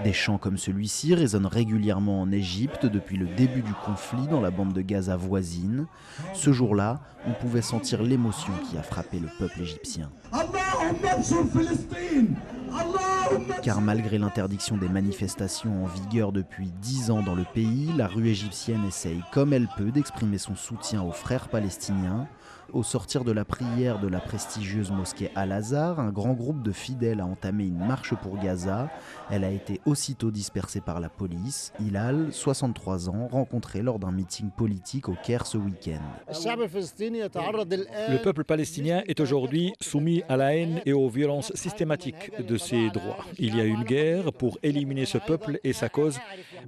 Des chants comme celui-ci résonnent régulièrement en Égypte depuis le début du conflit dans la bande de Gaza voisine. Ce jour-là, on pouvait sentir l'émotion qui a frappé le peuple égyptien. Car malgré l'interdiction des manifestations en vigueur depuis 10 ans dans le pays, la rue égyptienne essaye comme elle peut d'exprimer son soutien aux frères palestiniens. Au sortir de la prière de la prestigieuse mosquée Al-Azhar, un grand groupe de fidèles a entamé une marche pour Gaza. Elle a été aussitôt dispersée par la police. Hilal, 63 ans, rencontré lors d'un meeting politique au Caire ce week-end. Le peuple palestinien est aujourd'hui soumis à la haine et aux violences systématiques de ses droits. Il y a une guerre pour éliminer ce peuple et sa cause,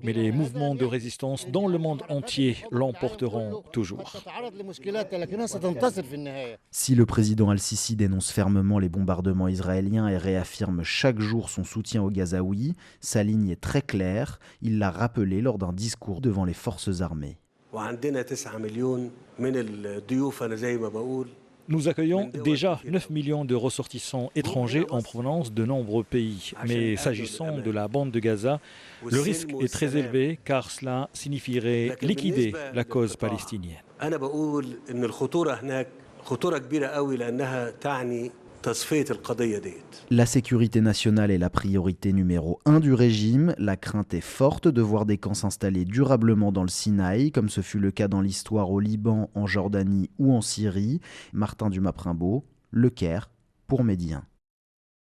mais les mouvements de résistance dans le monde entier l'emporteront toujours. Si le président Al-Sisi dénonce fermement les bombardements israéliens et réaffirme chaque jour son soutien aux Gazaouis, sa ligne est très claire. Il l'a rappelé lors d'un discours devant les forces armées. Nous accueillons déjà 9 millions de ressortissants étrangers en provenance de nombreux pays. Mais s'agissant de la bande de Gaza, le risque est très élevé car cela signifierait liquider la cause palestinienne. La sécurité nationale est la priorité numéro 1 du régime. La crainte est forte de voir des camps s'installer durablement dans le Sinaï, comme ce fut le cas dans l'histoire au Liban, en Jordanie ou en Syrie. Martin Dumas-Primbaud, Le Caire, pour Médien.